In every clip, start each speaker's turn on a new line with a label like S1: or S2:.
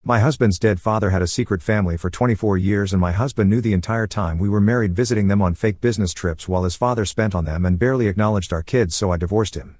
S1: My husband's dead father had a secret family for 24 years and my husband knew the entire time we were married, visiting them on fake business trips while his father spent on them and barely acknowledged our kids, so I divorced him.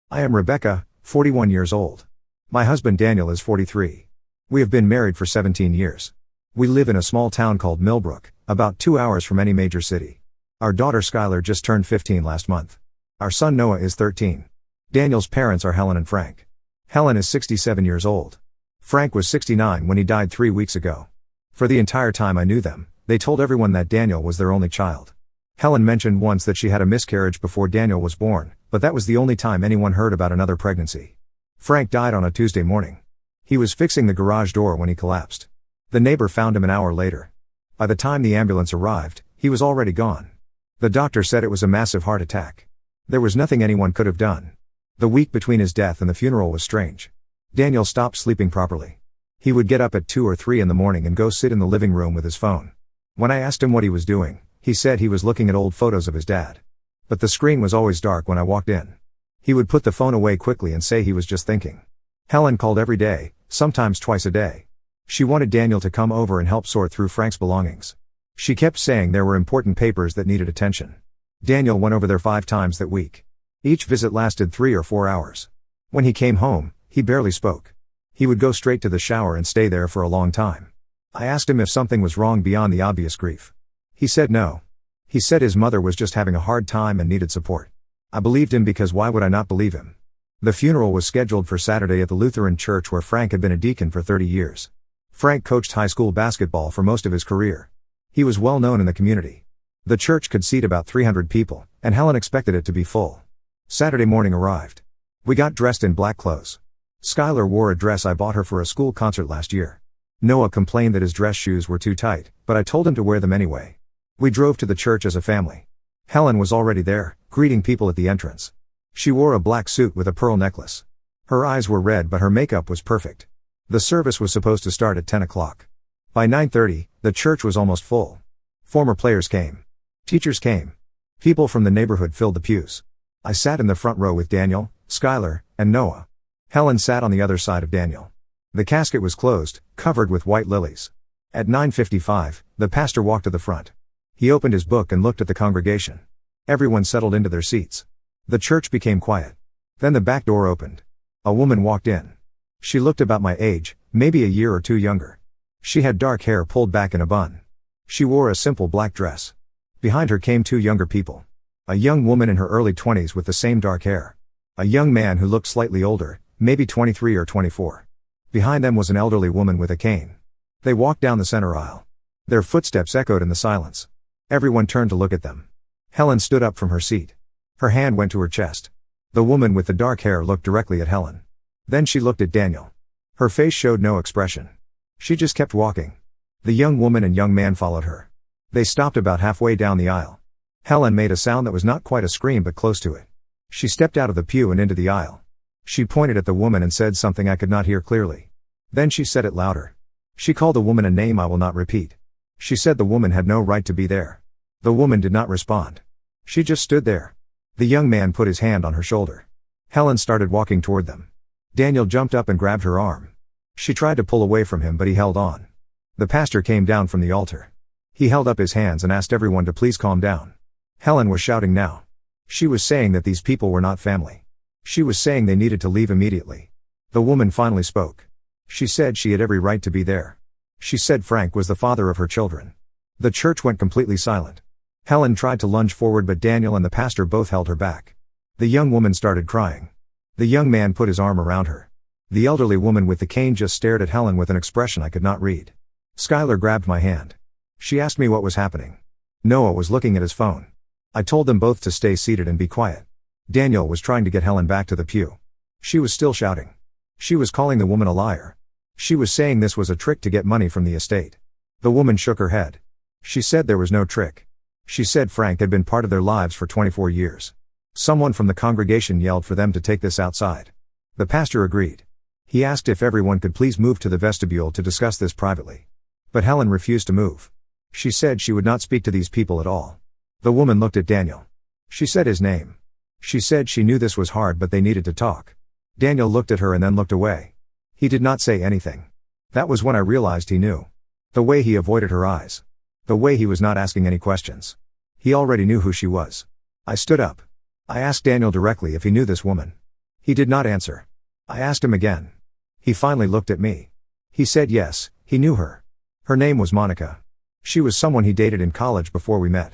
S1: I am Rebecca, 41 years old. My husband Daniel is 43. We have been married for 17 years. We live in a small town called Millbrook, about 2 hours from any major city. Our daughter Skylar just turned 15 last month. Our son Noah is 13. Daniel's parents are Helen and Frank. Helen is 67 years old. Frank was 69 when he died 3 weeks ago. For the entire time I knew them, they told everyone that Daniel was their only child. Helen mentioned once that she had a miscarriage before Daniel was born, but that was the only time anyone heard about another pregnancy. Frank died on a Tuesday morning. He was fixing the garage door when he collapsed. The neighbor found him an hour later. By the time the ambulance arrived, he was already gone. The doctor said it was a massive heart attack. There was nothing anyone could have done. The week between his death and the funeral was strange. Daniel stopped sleeping properly. He would get up at 2 or 3 in the morning and go sit in the living room with his phone. When I asked him what he was doing, he said he was looking at old photos of his dad. But the screen was always dark when I walked in. He would put the phone away quickly and say he was just thinking. Helen called every day, sometimes twice a day. She wanted Daniel to come over and help sort through Frank's belongings. She kept saying there were important papers that needed attention. Daniel went over there 5 times that week. Each visit lasted 3 or 4 hours. When he came home, he barely spoke. He would go straight to the shower and stay there for a long time. I asked him if something was wrong beyond the obvious grief. He said no. He said his mother was just having a hard time and needed support. I believed him because why would I not believe him? The funeral was scheduled for Saturday at the Lutheran church where Frank had been a deacon for 30 years. Frank coached high school basketball for most of his career. He was well known in the community. The church could seat about 300 people, and Helen expected it to be full. Saturday morning arrived. We got dressed in black clothes. Skylar wore a dress I bought her for a school concert last year. Noah complained that his dress shoes were too tight, but I told him to wear them anyway. We drove to the church as a family. Helen was already there, greeting people at the entrance. She wore a black suit with a pearl necklace. Her eyes were red but her makeup was perfect. The service was supposed to start at 10 o'clock. By 9:30, the church was almost full. Former players came. Teachers came. People from the neighborhood filled the pews. I sat in the front row with Daniel, Skylar, and Noah. Helen sat on the other side of Daniel. The casket was closed, covered with white lilies. At 9:55, the pastor walked to the front. He opened his book and looked at the congregation. Everyone settled into their seats. The church became quiet. Then the back door opened. A woman walked in. She looked about my age, maybe a year or 2 younger. She had dark hair pulled back in a bun. She wore a simple black dress. Behind her came 2 younger people. A young woman in her early 20s with the same dark hair. A young man who looked slightly older, maybe 23 or 24. Behind them was an elderly woman with a cane. They walked down the center aisle. Their footsteps echoed in the silence. Everyone turned to look at them. Helen stood up from her seat. Her hand went to her chest. The woman with the dark hair looked directly at Helen. Then she looked at Daniel. Her face showed no expression. She just kept walking. The young woman and young man followed her. They stopped about halfway down the aisle. Helen made a sound that was not quite a scream but close to it. She stepped out of the pew and into the aisle. She pointed at the woman and said something I could not hear clearly. Then she said it louder. She called the woman a name I will not repeat. She said the woman had no right to be there. The woman did not respond. She just stood there. The young man put his hand on her shoulder. Helen started walking toward them. Daniel jumped up and grabbed her arm. She tried to pull away from him but he held on. The pastor came down from the altar. He held up his hands and asked everyone to please calm down. Helen was shouting now. She was saying that these people were not family. She was saying they needed to leave immediately. The woman finally spoke. She said she had every right to be there. She said Frank was the father of her children. The church went completely silent. Helen tried to lunge forward but Daniel and the pastor both held her back. The young woman started crying. The young man put his arm around her. The elderly woman with the cane just stared at Helen with an expression I could not read. Skylar grabbed my hand. She asked me what was happening. Noah was looking at his phone. I told them both to stay seated and be quiet. Daniel was trying to get Helen back to the pew. She was still shouting. She was calling the woman a liar. She was saying this was a trick to get money from the estate. The woman shook her head. She said there was no trick. She said Frank had been part of their lives for 24 years. Someone from the congregation yelled for them to take this outside. The pastor agreed. He asked if everyone could please move to the vestibule to discuss this privately. But Helen refused to move. She said she would not speak to these people at all. The woman looked at Daniel. She said his name. She said she knew this was hard but they needed to talk. Daniel looked at her and then looked away. He did not say anything. That was when I realized he knew. The way he avoided her eyes. The way he was not asking any questions. He already knew who she was. I stood up. I asked Daniel directly if he knew this woman. He did not answer. I asked him again. He finally looked at me. He said yes, he knew her. Her name was Monica. She was someone he dated in college before we met.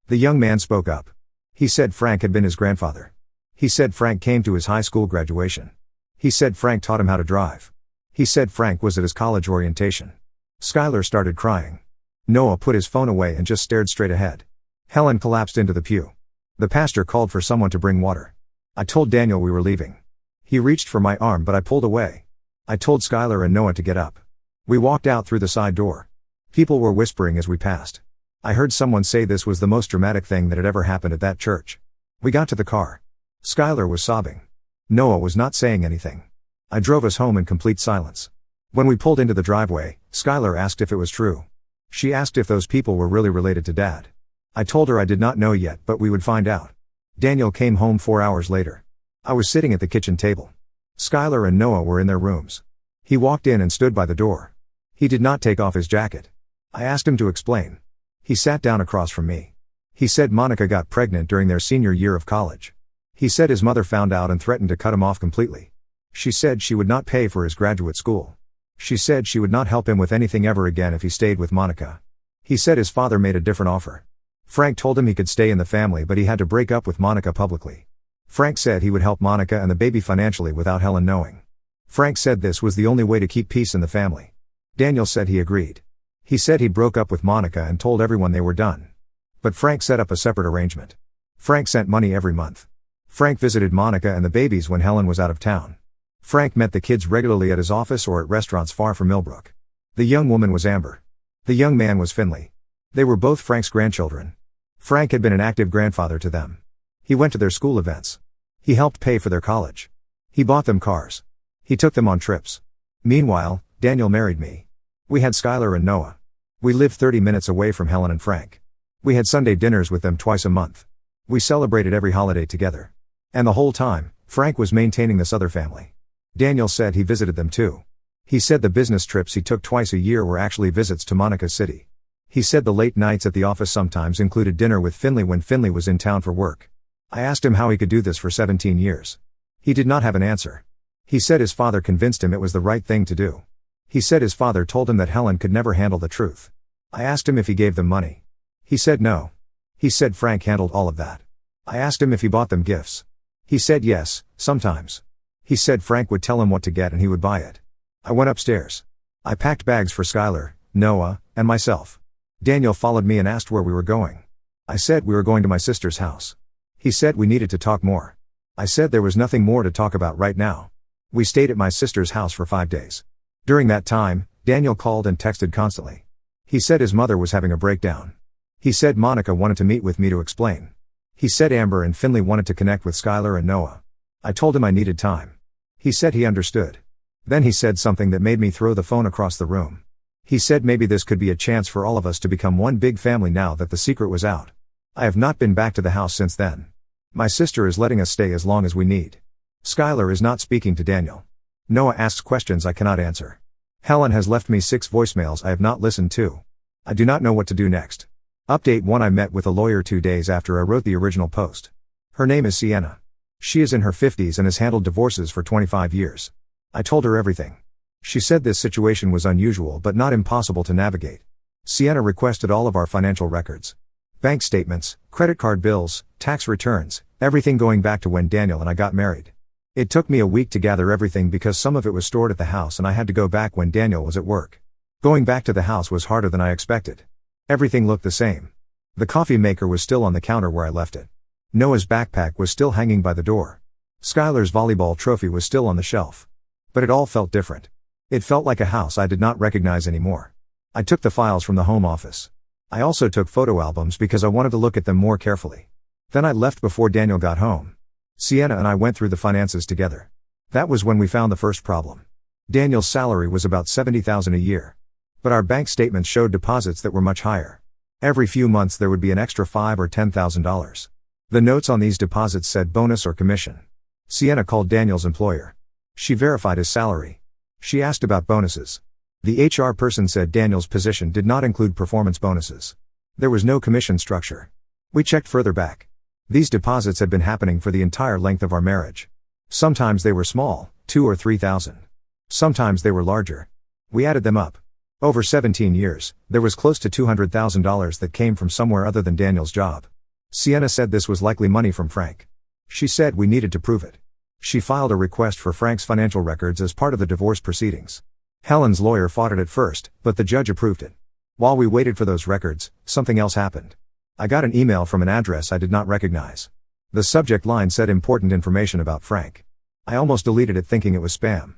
S1: The young man spoke up. He said Frank had been his grandfather. He said Frank came to his high school graduation. He said Frank taught him how to drive. He said Frank was at his college orientation. Skylar started crying. Noah put his phone away and just stared straight ahead. Helen collapsed into the pew. The pastor called for someone to bring water. I told Daniel we were leaving. He reached for my arm but I pulled away. I told Skylar and Noah to get up. We walked out through the side door. People were whispering as we passed. I heard someone say this was the most dramatic thing that had ever happened at that church. We got to the car. Skylar was sobbing. Noah was not saying anything. I drove us home in complete silence. When we pulled into the driveway, Skylar asked if it was true. She asked if those people were really related to Dad. I told her I did not know yet but we would find out. Daniel came home 4 hours later. I was sitting at the kitchen table. Skylar and Noah were in their rooms. He walked in and stood by the door. He did not take off his jacket. I asked him to explain. He sat down across from me. He said Monica got pregnant during their senior year of college. He said his mother found out and threatened to cut him off completely. She said she would not pay for his graduate school. She said she would not help him with anything ever again if he stayed with Monica. He said his father made a different offer. Frank told him he could stay in the family but he had to break up with Monica publicly. Frank said he would help Monica and the baby financially without Helen knowing. Frank said this was the only way to keep peace in the family. Daniel said he agreed. He said he broke up with Monica and told everyone they were done. But Frank set up a separate arrangement. Frank sent money every month. Frank visited Monica and the babies when Helen was out of town. Frank met the kids regularly at his office or at restaurants far from Millbrook. The young woman was Amber. The young man was Finley. They were both Frank's grandchildren. Frank had been an active grandfather to them. He went to their school events. He helped pay for their college. He bought them cars. He took them on trips. Meanwhile, Daniel married me. We had Skylar and Noah. We lived 30 minutes away from Helen and Frank. We had Sunday dinners with them twice a month. We celebrated every holiday together. And the whole time, Frank was maintaining this other family. Daniel said he visited them too. He said the business trips he took twice a year were actually visits to Monica's city. He said the late nights at the office sometimes included dinner with Finley when Finley was in town for work. I asked him how he could do this for 17 years. He did not have an answer. He said his father convinced him it was the right thing to do. He said his father told him that Helen could never handle the truth. I asked him if he gave them money. He said no. He said Frank handled all of that. I asked him if he bought them gifts. He said yes, sometimes. He said Frank would tell him what to get and he would buy it. I went upstairs. I packed bags for Skylar, Noah, and myself. Daniel followed me and asked where we were going. I said we were going to my sister's house. He said we needed to talk more. I said there was nothing more to talk about right now. We stayed at my sister's house for 5 days. During that time, Daniel called and texted constantly. He said his mother was having a breakdown. He said Monica wanted to meet with me to explain. He said Amber and Finley wanted to connect with Skylar and Noah. I told him I needed time. He said he understood. Then he said something that made me throw the phone across the room. He said maybe this could be a chance for all of us to become one big family now that the secret was out. I have not been back to the house since then. My sister is letting us stay as long as we need. Skylar is not speaking to Daniel. Noah asks questions I cannot answer. Helen has left me 6 voicemails I have not listened to. I do not know what to do next. Update 1: I met with a lawyer 2 days after I wrote the original post. Her name is Sienna. She is in her 50s and has handled divorces for 25 years. I told her everything. She said this situation was unusual but not impossible to navigate. Sienna requested all of our financial records. Bank statements, credit card bills, tax returns, everything going back to when Daniel and I got married. It took me a week to gather everything because some of it was stored at the house and I had to go back when Daniel was at work. Going back to the house was harder than I expected. Everything looked the same. The coffee maker was still on the counter where I left it. Noah's backpack was still hanging by the door. Skylar's volleyball trophy was still on the shelf. But it all felt different. It felt like a house I did not recognize anymore. I took the files from the home office. I also took photo albums because I wanted to look at them more carefully. Then I left before Daniel got home. Sienna and I went through the finances together. That was when we found the first problem. Daniel's salary was about $70,000 a year. But our bank statements showed deposits that were much higher. Every few months there would be an extra $5,000 or $10,000. The notes on these deposits said bonus or commission. Sienna called Daniel's employer. She verified his salary. She asked about bonuses. The HR person said Daniel's position did not include performance bonuses. There was no commission structure. We checked further back. These deposits had been happening for the entire length of our marriage. Sometimes they were small, 2 or 3,000. Sometimes they were larger. We added them up. Over 17 years, there was close to $200,000 that came from somewhere other than Daniel's job. Sienna said this was likely money from Frank. She said we needed to prove it. She filed a request for Frank's financial records as part of the divorce proceedings. Helen's lawyer fought it at first, but the judge approved it. While we waited for those records, something else happened. I got an email from an address I did not recognize. The subject line said important information about Frank. I almost deleted it thinking it was spam.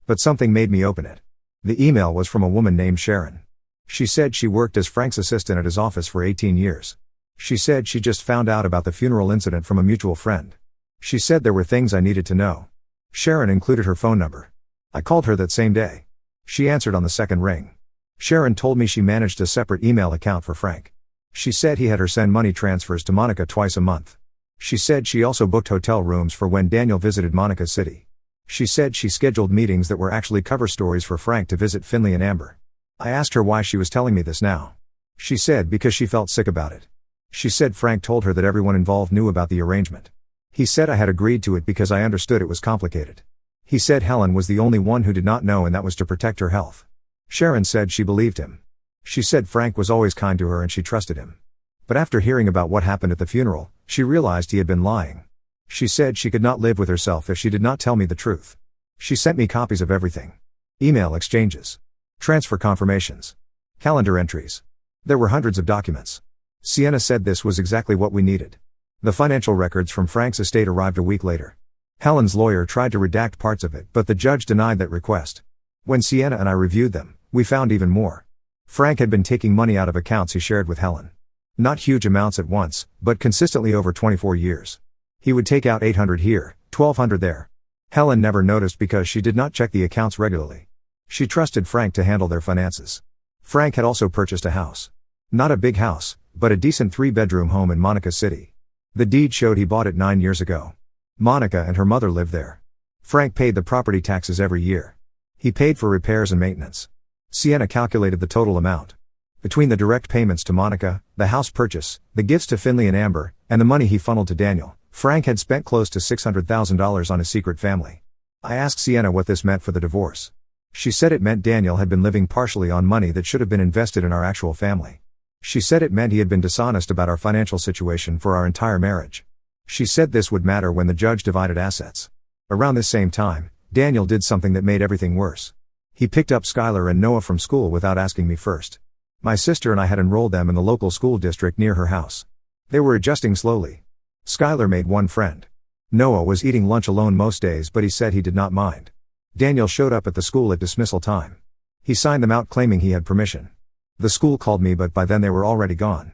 S1: But something made me open it. The email was from a woman named Sharon. She said she worked as Frank's assistant at his office for 18 years. She said she just found out about the funeral incident from a mutual friend. She said there were things I needed to know. Sharon included her phone number. I called her that same day. She answered on the second ring. Sharon told me she managed a separate email account for Frank. She said he had her send money transfers to Monica twice a month. She said she also booked hotel rooms for when Daniel visited Monica's city. She said she scheduled meetings that were actually cover stories for Frank to visit Finley and Amber. I asked her why she was telling me this now. She said because she felt sick about it. She said Frank told her that everyone involved knew about the arrangement. He said I had agreed to it because I understood it was complicated. He said Helen was the only one who did not know and that was to protect her health. Sharon said she believed him. She said Frank was always kind to her and she trusted him. But after hearing about what happened at the funeral, she realized he had been lying. She said she could not live with herself if she did not tell me the truth. She sent me copies of everything. Email exchanges. Transfer confirmations. Calendar entries. There were hundreds of documents. Sienna said this was exactly what we needed. The financial records from Frank's estate arrived a week later. Helen's lawyer tried to redact parts of it, but the judge denied that request. When Sienna and I reviewed them, we found even more. Frank had been taking money out of accounts he shared with Helen. Not huge amounts at once, but consistently over 24 years. He would take out $800 here, $1,200 there. Helen never noticed because she did not check the accounts regularly. She trusted Frank to handle their finances. Frank had also purchased a house. Not a big house, but a decent 3-bedroom home in Monica City. The deed showed he bought it 9 years ago. Monica and her mother lived there. Frank paid the property taxes every year. He paid for repairs and maintenance. Sienna calculated the total amount. Between the direct payments to Monica, the house purchase, the gifts to Finley and Amber, and the money he funneled to Daniel, Frank had spent close to $600,000 on his secret family. I asked Sienna what this meant for the divorce. She said it meant Daniel had been living partially on money that should have been invested in our actual family. She said it meant he had been dishonest about our financial situation for our entire marriage. She said this would matter when the judge divided assets. Around this same time, Daniel did something that made everything worse. He picked up Skylar and Noah from school without asking me first. My sister and I had enrolled them in the local school district near her house. They were adjusting slowly. Skylar made one friend. Noah was eating lunch alone most days, but he said he did not mind. Daniel showed up at the school at dismissal time. He signed them out claiming he had permission. The school called me, but by then they were already gone.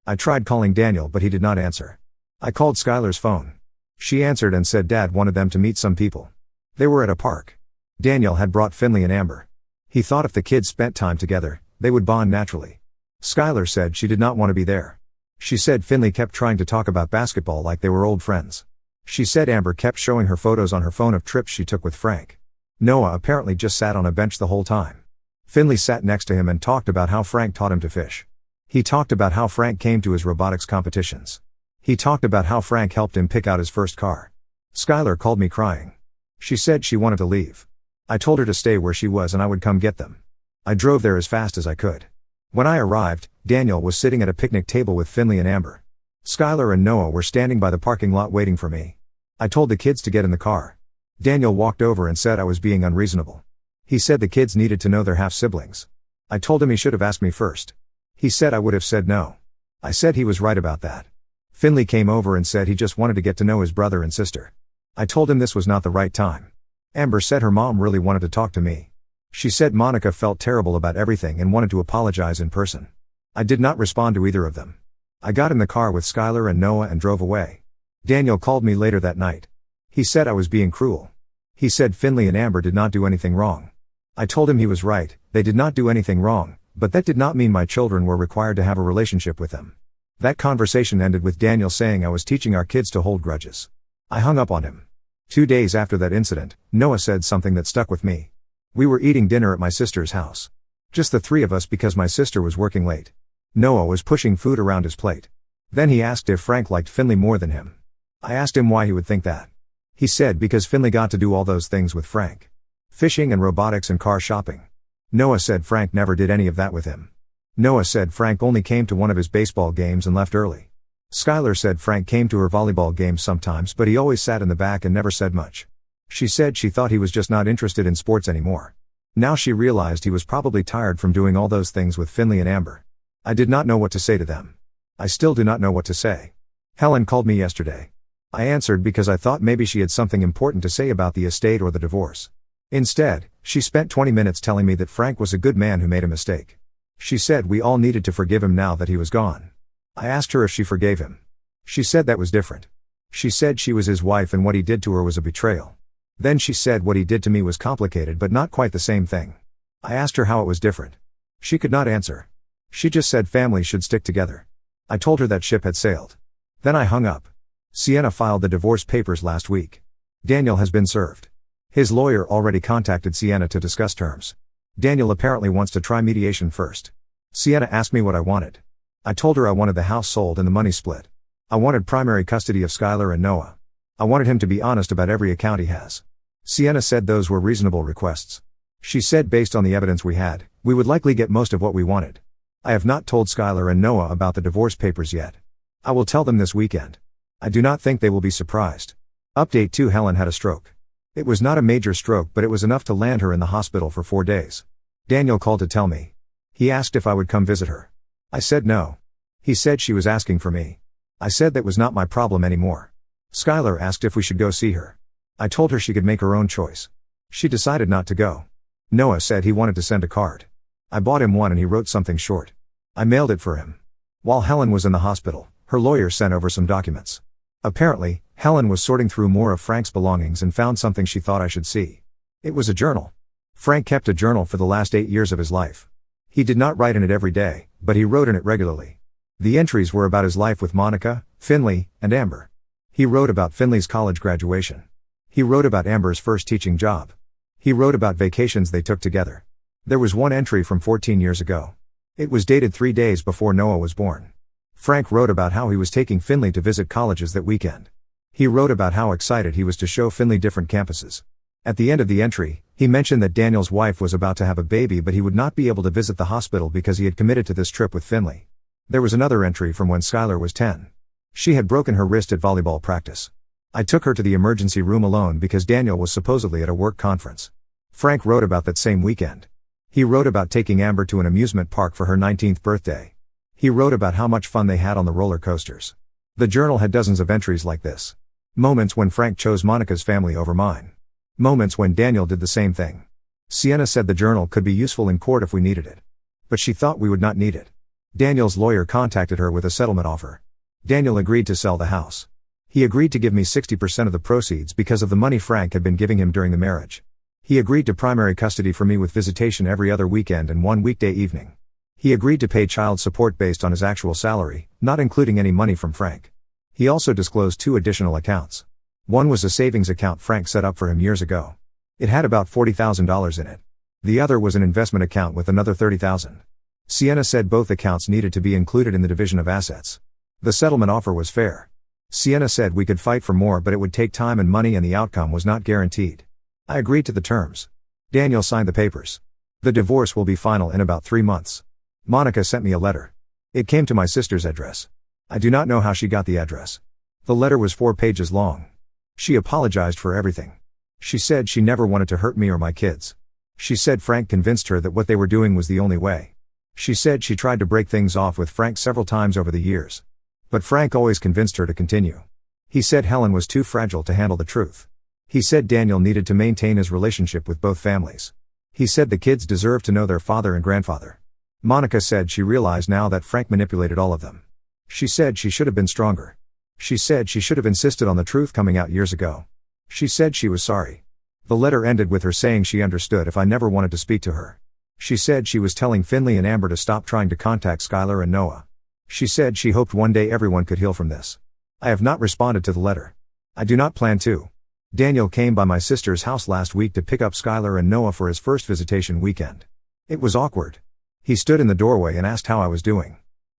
S1: I tried calling Daniel, but he did not answer. I called Skylar's phone. She answered and said Dad wanted them to meet some people. They were at a park. Daniel had brought Finley and Amber. He thought if the kids spent time together, they would bond naturally. Skylar said she did not want to be there. She said Finley kept trying to talk about basketball like they were old friends. She said Amber kept showing her photos on her phone of trips she took with Frank. Noah apparently just sat on a bench the whole time. Finley sat next to him and talked about how Frank taught him to fish. He talked about how Frank came to his robotics competitions. He talked about how Frank helped him pick out his first car. Skylar called me crying. She said she wanted to leave. I told her to stay where she was and I would come get them. I drove there as fast as I could. When I arrived, Daniel was sitting at a picnic table with Finley and Amber. Skylar and Noah were standing by the parking lot waiting for me. I told the kids to get in the car. Daniel walked over and said I was being unreasonable. He said the kids needed to know their half-siblings. I told him he should have asked me first. He said I would have said no. I said he was right about that. Finley came over and said he just wanted to get to know his brother and sister. I told him this was not the right time. Amber said her mom really wanted to talk to me. She said Monica felt terrible about everything and wanted to apologize in person. I did not respond to either of them. I got in the car with Skylar and Noah and drove away. Daniel called me later that night. He said I was being cruel. He said Finley and Amber did not do anything wrong. I told him he was right, they did not do anything wrong, but that did not mean my children were required to have a relationship with them. That conversation ended with Daniel saying I was teaching our kids to hold grudges. I hung up on him. 2 days after that incident, Noah said something that stuck with me. We were eating dinner at my sister's house. Just the three of us because my sister was working late. Noah was pushing food around his plate. Then he asked if Frank liked Finley more than him. I asked him why he would think that. He said because Finley got to do all those things with Frank. Fishing and robotics and car shopping. Noah said Frank never did any of that with him. Noah said Frank only came to one of his baseball games and left early. Skylar said Frank came to her volleyball games sometimes, but he always sat in the back and never said much. She said she thought he was just not interested in sports anymore. Now she realized he was probably tired from doing all those things with Finley and Amber. I did not know what to say to them. I still do not know what to say. Helen called me yesterday. I answered because I thought maybe she had something important to say about the estate or the divorce. Instead, she spent 20 minutes telling me that Frank was a good man who made a mistake. She said we all needed to forgive him now that he was gone. I asked her if she forgave him. She said that was different. She said she was his wife and what he did to her was a betrayal. Then she said what he did to me was complicated but not quite the same thing. I asked her how it was different. She could not answer. She just said families should stick together. I told her that ship had sailed. Then I hung up. Sienna filed the divorce papers last week. Daniel has been served. His lawyer already contacted Sienna to discuss terms. Daniel apparently wants to try mediation first. Sienna asked me what I wanted. I told her I wanted the house sold and the money split. I wanted primary custody of Skylar and Noah. I wanted him to be honest about every account he has. Sienna said those were reasonable requests. She said based on the evidence we had, we would likely get most of what we wanted. I have not told Skylar and Noah about the divorce papers yet. I will tell them this weekend. I do not think they will be surprised. Update 2: Helen had a stroke. It was not a major stroke, but it was enough to land her in the hospital for 4 days. Daniel called to tell me. He asked if I would come visit her. I said no. He said she was asking for me. I said that was not my problem anymore. Skylar asked if we should go see her. I told her she could make her own choice. She decided not to go. Noah said he wanted to send a card. I bought him one and he wrote something short. I mailed it for him. While Helen was in the hospital, her lawyer sent over some documents. Apparently, Helen was sorting through more of Frank's belongings and found something she thought I should see. It was a journal. Frank kept a journal for the last 8 years of his life. He did not write in it every day, but he wrote in it regularly. The entries were about his life with Monica, Finley, and Amber. He wrote about Finley's college graduation. He wrote about Amber's first teaching job. He wrote about vacations they took together. There was one entry from 14 years ago. It was dated 3 days before Noah was born. Frank wrote about how he was taking Finley to visit colleges that weekend. He wrote about how excited he was to show Finley different campuses. At the end of the entry, he mentioned that Daniel's wife was about to have a baby but he would not be able to visit the hospital because he had committed to this trip with Finley. There was another entry from when Skylar was 10. She had broken her wrist at volleyball practice. I took her to the emergency room alone because Daniel was supposedly at a work conference. Frank wrote about that same weekend. He wrote about taking Amber to an amusement park for her 19th birthday. He wrote about how much fun they had on the roller coasters. The journal had dozens of entries like this. Moments when Frank chose Monica's family over mine. Moments when Daniel did the same thing. Sienna said the journal could be useful in court if we needed it. But she thought we would not need it. Daniel's lawyer contacted her with a settlement offer. Daniel agreed to sell the house. He agreed to give me 60% of the proceeds because of the money Frank had been giving him during the marriage. He agreed to primary custody for me with visitation every other weekend and one weekday evening. He agreed to pay child support based on his actual salary, not including any money from Frank. He also disclosed 2 additional accounts. One was a savings account Frank set up for him years ago. It had about $40,000 in it. The other was an investment account with another $30,000. Sienna said both accounts needed to be included in the division of assets. The settlement offer was fair. Sienna said we could fight for more but it would take time and money and the outcome was not guaranteed. I agreed to the terms. Daniel signed the papers. The divorce will be final in about 3 months. Monica sent me a letter. It came to my sister's address. I do not know how she got the address. The letter was 4 pages long. She apologized for everything. She said she never wanted to hurt me or my kids. She said Frank convinced her that what they were doing was the only way. She said she tried to break things off with Frank several times over the years. But Frank always convinced her to continue. He said Helen was too fragile to handle the truth. He said Daniel needed to maintain his relationship with both families. He said the kids deserved to know their father and grandfather. Monica said she realized now that Frank manipulated all of them. She said she should have been stronger. She said she should have insisted on the truth coming out years ago. She said she was sorry. The letter ended with her saying she understood if I never wanted to speak to her. She said she was telling Finley and Amber to stop trying to contact Skylar and Noah. She said she hoped one day everyone could heal from this. I have not responded to the letter. I do not plan to. Daniel came by my sister's house last week to pick up Skylar and Noah for his first visitation weekend. It was awkward. He stood in the doorway and asked how I was doing.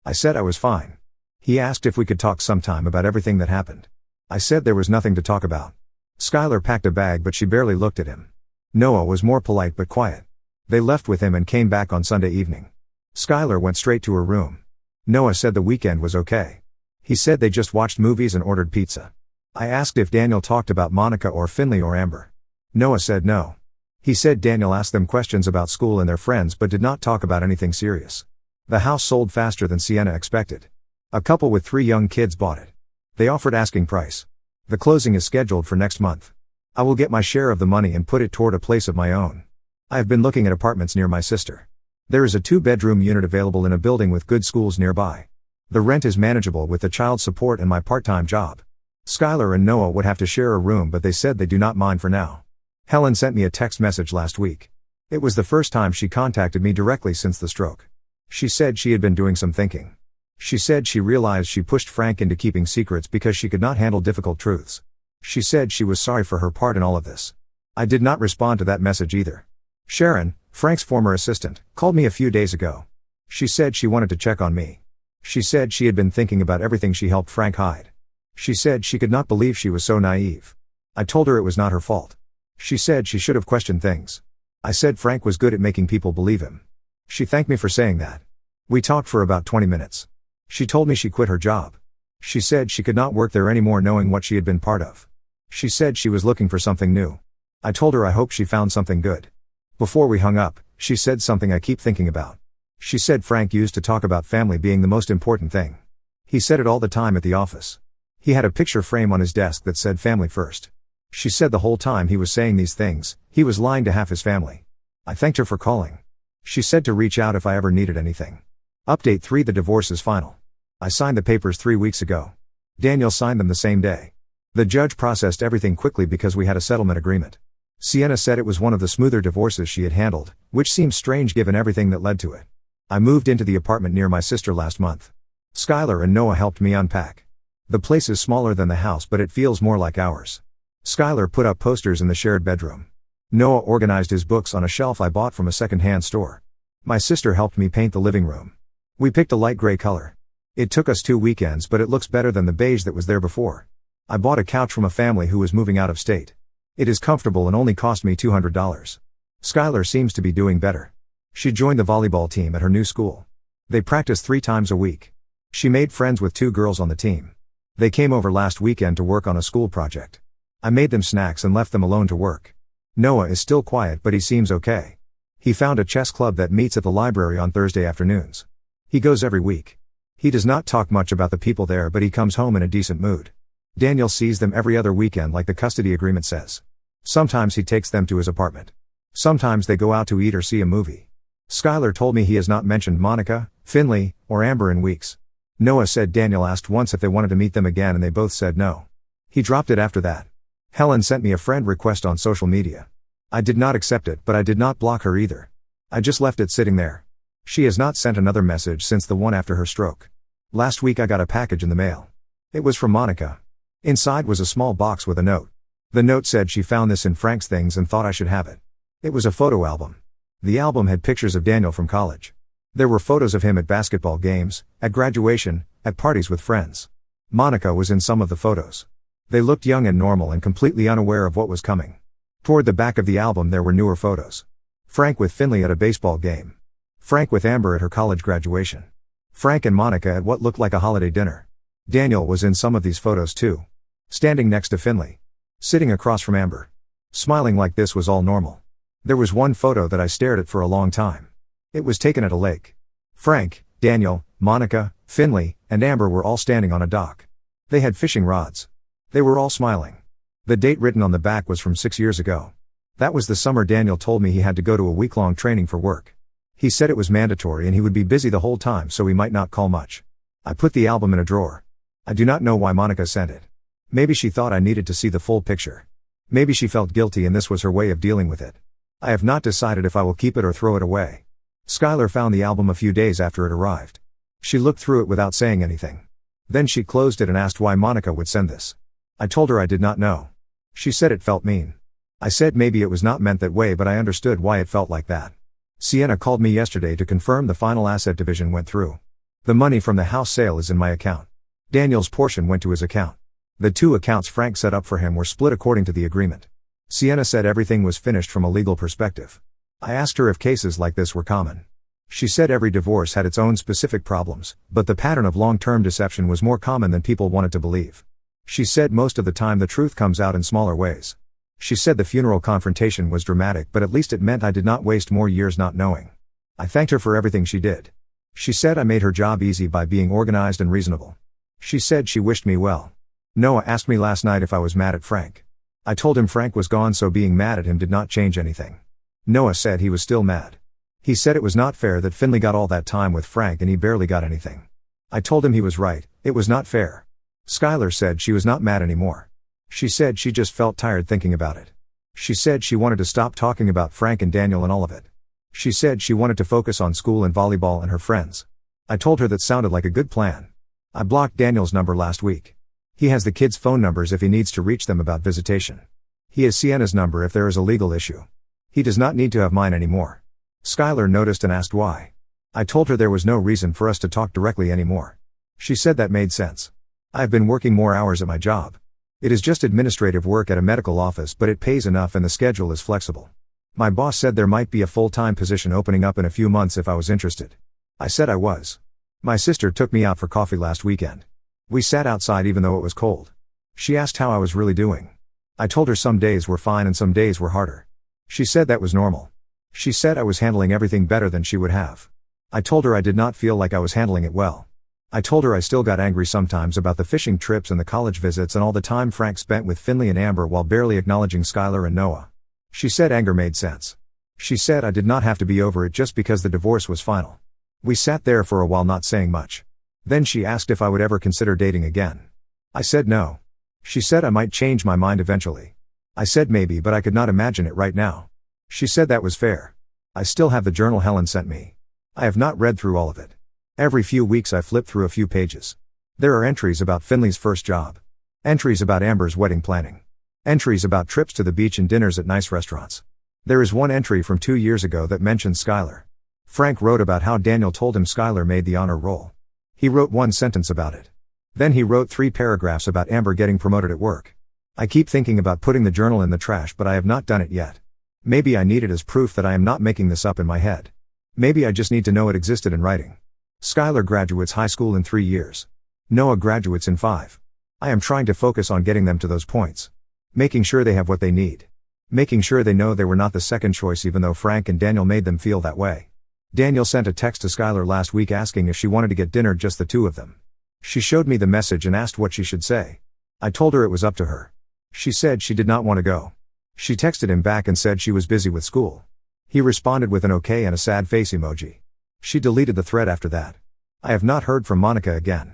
S1: I said I was fine. He asked if we could talk sometime about everything that happened. I said there was nothing to talk about. Skylar packed a bag but she barely looked at him. Noah was more polite but quiet. They left with him and came back on Sunday evening. Skylar went straight to her room. Noah said the weekend was okay. He said they just watched movies and ordered pizza. I asked if Daniel talked about Monica or Finley or Amber. Noah said no. He said Daniel asked them questions about school and their friends but did not talk about anything serious. The house sold faster than Sienna expected. A couple with 3 young kids bought it. They offered asking price. The closing is scheduled for next month. I will get my share of the money and put it toward a place of my own. I have been looking at apartments near my sister. There is a 2-bedroom unit available in a building with good schools nearby. The rent is manageable with the child support and my part-time job. Skylar and Noah would have to share a room but they said they do not mind for now. Helen sent me a text message last week. It was the first time she contacted me directly since the stroke. She said she had been doing some thinking. She said she realized she pushed Frank into keeping secrets because she could not handle difficult truths. She said she was sorry for her part in all of this. I did not respond to that message either. Sharon, Frank's former assistant, called me a few days ago. She said she wanted to check on me. She said she had been thinking about everything she helped Frank hide. She said she could not believe she was so naive. I told her it was not her fault. She said she should have questioned things. I said Frank was good at making people believe him. She thanked me for saying that. We talked for about 20 minutes. She told me she quit her job. She said she could not work there anymore knowing what she had been part of. She said she was looking for something new. I told her I hoped she found something good. Before we hung up, she said something I keep thinking about. She said Frank used to talk about family being the most important thing. He said it all the time at the office. He had a picture frame on his desk that said family first. She said the whole time he was saying these things, he was lying to half his family. I thanked her for calling. She said to reach out if I ever needed anything. Update 3: The divorce is final. I signed the papers 3 weeks ago. Daniel signed them the same day. The judge processed everything quickly because we had a settlement agreement. Sienna said it was one of the smoother divorces she had handled, which seems strange given everything that led to it. I moved into the apartment near my sister last month. Skylar and Noah helped me unpack. The place is smaller than the house but it feels more like ours. Skylar put up posters in the shared bedroom. Noah organized his books on a shelf I bought from a second-hand store. My sister helped me paint the living room. We picked a light gray color. It took us 2 weekends but it looks better than the beige that was there before. I bought a couch from a family who was moving out of state. It is comfortable and only cost me $200. Skylar seems to be doing better. She joined the volleyball team at her new school. They practice 3 times a week. She made friends with 2 girls on the team. They came over last weekend to work on a school project. I made them snacks and left them alone to work. Noah is still quiet but he seems okay. He found a chess club that meets at the library on Thursday afternoons. He goes every week. He does not talk much about the people there but he comes home in a decent mood. Daniel sees them every other weekend like the custody agreement says. Sometimes he takes them to his apartment. Sometimes they go out to eat or see a movie. Skylar told me he has not mentioned Monica, Finley, or Amber in weeks. Noah said Daniel asked once if they wanted to meet them again and they both said no. He dropped it after that. Helen sent me a friend request on social media. I did not accept it but I did not block her either. I just left it sitting there. She has not sent another message since the one after her stroke. Last week I got a package in the mail. It was from Monica. Inside was a small box with a note. The note said she found this in Frank's things and thought I should have it. It was a photo album. The album had pictures of Daniel from college. There were photos of him at basketball games, at graduation, at parties with friends. Monica was in some of the photos. They looked young and normal and completely unaware of what was coming. Toward the back of the album there were newer photos. Frank with Finley at a baseball game. Frank with Amber at her college graduation. Frank and Monica at what looked like a holiday dinner. Daniel was in some of these photos too. Standing next to Finley. Sitting across from Amber. Smiling like this was all normal. There was one photo that I stared at for a long time. It was taken at a lake. Frank, Daniel, Monica, Finley, and Amber were all standing on a dock. They had fishing rods. They were all smiling. The date written on the back was from 6 years ago. That was the summer Daniel told me he had to go to a week-long training for work. He said it was mandatory and he would be busy the whole time so he might not call much. I put the album in a drawer. I do not know why Monica sent it. Maybe she thought I needed to see the full picture. Maybe she felt guilty and this was her way of dealing with it. I have not decided if I will keep it or throw it away. Skylar found the album a few days after it arrived. She looked through it without saying anything. Then she closed it and asked why Monica would send this. I told her I did not know. She said it felt mean. I said maybe it was not meant that way, but I understood why it felt like that. Sienna called me yesterday to confirm the final asset division went through. The money from the house sale is in my account. Daniel's portion went to his account. The 2 accounts Frank set up for him were split according to the agreement. Sienna said everything was finished from a legal perspective. I asked her if cases like this were common. She said every divorce had its own specific problems, but the pattern of long-term deception was more common than people wanted to believe. She said most of the time the truth comes out in smaller ways. She said the funeral confrontation was dramatic, but at least it meant I did not waste more years not knowing. I thanked her for everything she did. She said I made her job easy by being organized and reasonable. She said she wished me well. Noah asked me last night if I was mad at Frank. I told him Frank was gone, so being mad at him did not change anything. Noah said he was still mad. He said it was not fair that Finley got all that time with Frank and he barely got anything. I told him he was right, it was not fair. Skylar said she was not mad anymore. She said she just felt tired thinking about it. She said she wanted to stop talking about Frank and Daniel and all of it. She said she wanted to focus on school and volleyball and her friends. I told her that sounded like a good plan. I blocked Daniel's number last week. He has the kids' phone numbers if he needs to reach them about visitation. He has Sienna's number if there is a legal issue. He does not need to have mine anymore. Skylar noticed and asked why. I told her there was no reason for us to talk directly anymore. She said that made sense. I have been working more hours at my job. It is just administrative work at a medical office, but it pays enough and the schedule is flexible. My boss said there might be a full-time position opening up in a few months if I was interested. I said I was. My sister took me out for coffee last weekend. We sat outside even though it was cold. She asked how I was really doing. I told her some days were fine and some days were harder. She said that was normal. She said I was handling everything better than she would have. I told her I did not feel like I was handling it well. I told her I still got angry sometimes about the fishing trips and the college visits and all the time Frank spent with Finley and Amber while barely acknowledging Skylar and Noah. She said anger made sense. She said I did not have to be over it just because the divorce was final. We sat there for a while not saying much. Then she asked if I would ever consider dating again. I said no. She said I might change my mind eventually. I said maybe, but I could not imagine it right now. She said that was fair. I still have the journal Helen sent me. I have not read through all of it. Every few weeks I flip through a few pages. There are entries about Finley's first job. Entries about Amber's wedding planning. Entries about trips to the beach and dinners at nice restaurants. There is one entry from 2 years ago that mentions Skylar. Frank wrote about how Daniel told him Skylar made the honor roll. He wrote 1 sentence about it. Then he wrote 3 paragraphs about Amber getting promoted at work. I keep thinking about putting the journal in the trash, but I have not done it yet. Maybe I need it as proof that I am not making this up in my head. Maybe I just need to know it existed in writing. Skylar graduates high school in 3 years. Noah graduates in 5. I am trying to focus on getting them to those points. Making sure they have what they need. Making sure they know they were not the second choice even though Frank and Daniel made them feel that way. Daniel sent a text to Skylar last week asking if she wanted to get dinner, just the 2 of them. She showed me the message and asked what she should say. I told her it was up to her. She said she did not want to go. She texted him back and said she was busy with school. He responded with an okay and a sad face emoji. She deleted the thread after that. I have not heard from Monica again.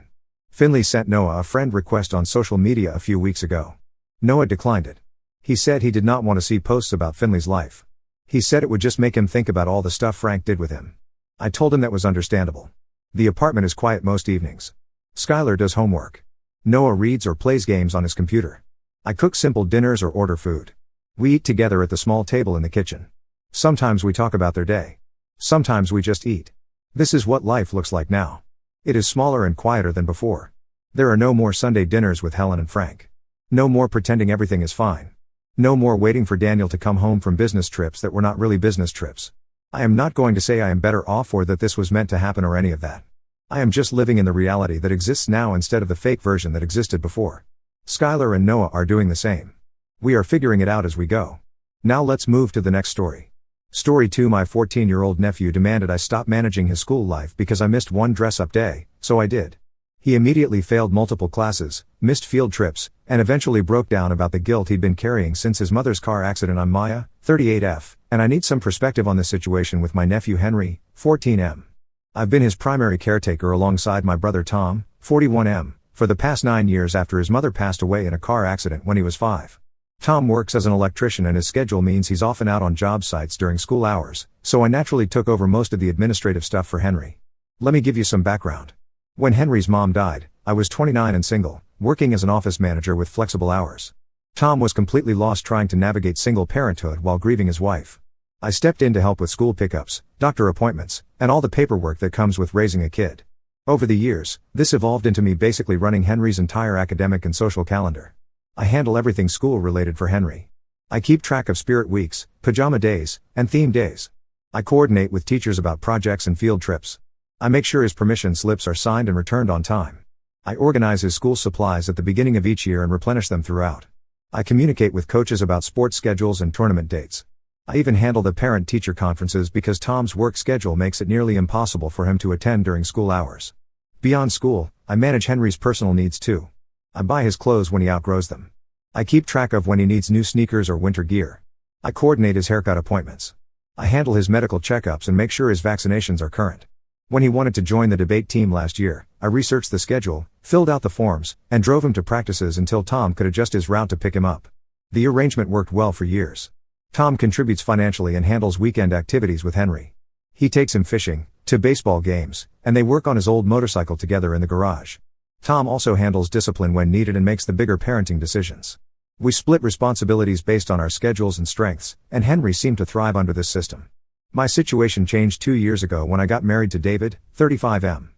S1: Finley sent Noah a friend request on social media a few weeks ago. Noah declined it. He said he did not want to see posts about Finley's life. He said it would just make him think about all the stuff Frank did with him. I told him that was understandable. The apartment is quiet most evenings. Skylar does homework. Noah reads or plays games on his computer. I cook simple dinners or order food. We eat together at the small table in the kitchen. Sometimes we talk about their day. Sometimes we just eat. This is what life looks like now. It is smaller and quieter than before. There are no more Sunday dinners with Helen and Frank. No more pretending everything is fine. No more waiting for Daniel to come home from business trips that were not really business trips. I am not going to say I am better off or that this was meant to happen or any of that. I am just living in the reality that exists now instead of the fake version that existed before. Skylar and Noah are doing the same. We are figuring it out as we go. Now let's move to the next story. Story 2. My 14-year-old nephew demanded I stop managing his school life because I missed one dress-up day, so I did. He immediately failed multiple classes, missed field trips, and eventually broke down about the guilt he'd been carrying since his mother's car accident. I'm Maya, 38F, and I need some perspective on this situation with my nephew Henry, 14M. I've been his primary caretaker alongside my brother Tom, 41M, for the past 9 years after his mother passed away in a car accident when he was 5. Tom works as an electrician and his schedule means he's often out on job sites during school hours, so I naturally took over most of the administrative stuff for Henry. Let me give you some background. When Henry's mom died, I was 29 and single, working as an office manager with flexible hours. Tom was completely lost trying to navigate single parenthood while grieving his wife. I stepped in to help with school pickups, doctor appointments, and all the paperwork that comes with raising a kid. Over the years, this evolved into me basically running Henry's entire academic and social calendar. I handle everything school-related for Henry. I keep track of spirit weeks, pajama days, and theme days. I coordinate with teachers about projects and field trips. I make sure his permission slips are signed and returned on time. I organize his school supplies at the beginning of each year and replenish them throughout. I communicate with coaches about sports schedules and tournament dates. I even handle the parent-teacher conferences because Tom's work schedule makes it nearly impossible for him to attend during school hours. Beyond school, I manage Henry's personal needs too. I buy his clothes when he outgrows them. I keep track of when he needs new sneakers or winter gear. I coordinate his haircut appointments. I handle his medical checkups and make sure his vaccinations are current. When he wanted to join the debate team last year, I researched the schedule, filled out the forms, and drove him to practices until Tom could adjust his route to pick him up. The arrangement worked well for years. Tom contributes financially and handles weekend activities with Henry. He takes him fishing, to baseball games, and they work on his old motorcycle together in the garage. Tom also handles discipline when needed and makes the bigger parenting decisions. We split responsibilities based on our schedules and strengths, and Henry seemed to thrive under this system. My situation changed 2 years ago when I got married to David, 35M.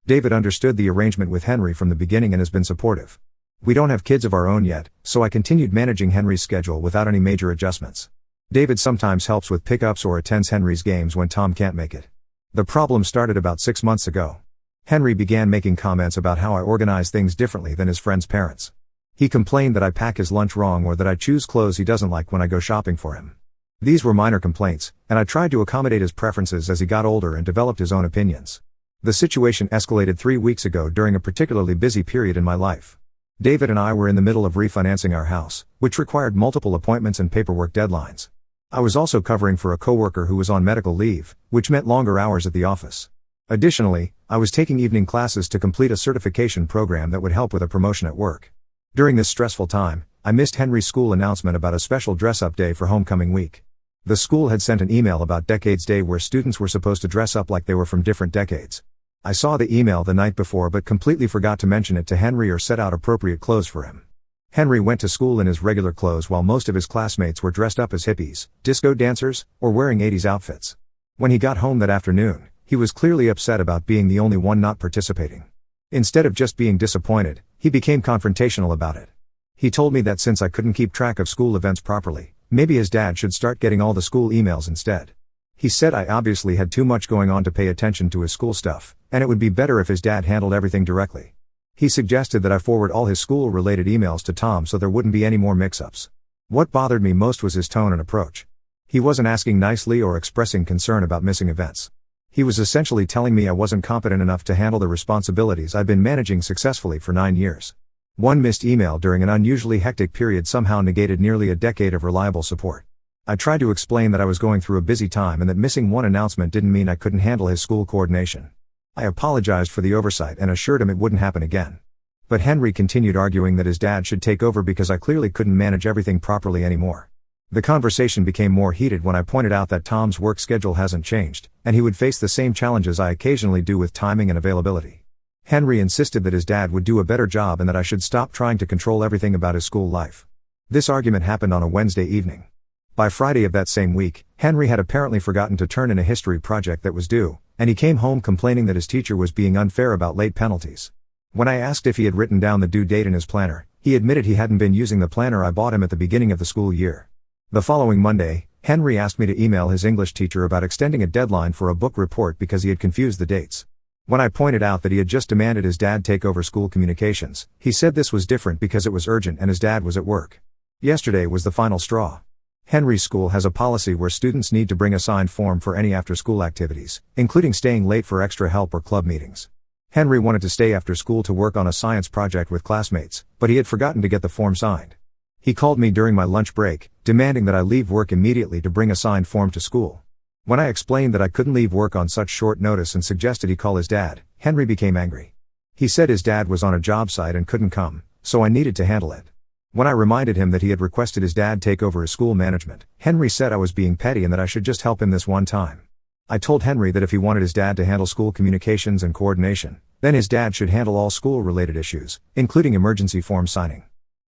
S1: David understood the arrangement with Henry from the beginning and has been supportive. We don't have kids of our own yet, so I continued managing Henry's schedule without any major adjustments. David sometimes helps with pickups or attends Henry's games when Tom can't make it. The problem started about 6 months ago. Henry began making comments about how I organize things differently than his friends' parents. He complained that I pack his lunch wrong or that I choose clothes he doesn't like when I go shopping for him. These were minor complaints, and I tried to accommodate his preferences as he got older and developed his own opinions. The situation escalated 3 weeks ago during a particularly busy period in my life. David and I were in the middle of refinancing our house, which required multiple appointments and paperwork deadlines. I was also covering for a coworker who was on medical leave, which meant longer hours at the office. Additionally, I was taking evening classes to complete a certification program that would help with a promotion at work. During this stressful time, I missed Henry's school announcement about a special dress-up day for homecoming week. The school had sent an email about Decades Day where students were supposed to dress up like they were from different decades. I saw the email the night before but completely forgot to mention it to Henry or set out appropriate clothes for him. Henry went to school in his regular clothes while most of his classmates were dressed up as hippies, disco dancers, or wearing 80s outfits. When he got home that afternoon, he was clearly upset about being the only one not participating. Instead of just being disappointed, he became confrontational about it. He told me that since I couldn't keep track of school events properly, maybe his dad should start getting all the school emails instead. He said I obviously had too much going on to pay attention to his school stuff, and it would be better if his dad handled everything directly. He suggested that I forward all his school-related emails to Tom so there wouldn't be any more mix-ups. What bothered me most was his tone and approach. He wasn't asking nicely or expressing concern about missing events. He was essentially telling me I wasn't competent enough to handle the responsibilities I'd been managing successfully for 9 years. One missed email during an unusually hectic period somehow negated nearly a decade of reliable support. I tried to explain that I was going through a busy time and that missing one announcement didn't mean I couldn't handle his school coordination. I apologized for the oversight and assured him it wouldn't happen again. But Henry continued arguing that his dad should take over because I clearly couldn't manage everything properly anymore. The conversation became more heated when I pointed out that Tom's work schedule hasn't changed, and he would face the same challenges I occasionally do with timing and availability. Henry insisted that his dad would do a better job and that I should stop trying to control everything about his school life. This argument happened on a Wednesday evening. By Friday of that same week, Henry had apparently forgotten to turn in a history project that was due, and he came home complaining that his teacher was being unfair about late penalties. When I asked if he had written down the due date in his planner, he admitted he hadn't been using the planner I bought him at the beginning of the school year. The following Monday, Henry asked me to email his English teacher about extending a deadline for a book report because he had confused the dates. When I pointed out that he had just demanded his dad take over school communications, he said this was different because it was urgent and his dad was at work. Yesterday was the final straw. Henry's school has a policy where students need to bring a signed form for any after-school activities, including staying late for extra help or club meetings. Henry wanted to stay after school to work on a science project with classmates, but he had forgotten to get the form signed. He called me during my lunch break, demanding that I leave work immediately to bring a signed form to school. When I explained that I couldn't leave work on such short notice and suggested he call his dad, Henry became angry. He said his dad was on a job site and couldn't come, so I needed to handle it. When I reminded him that he had requested his dad take over his school management, Henry said I was being petty and that I should just help him this one time. I told Henry that if he wanted his dad to handle school communications and coordination, then his dad should handle all school-related issues, including emergency form signing.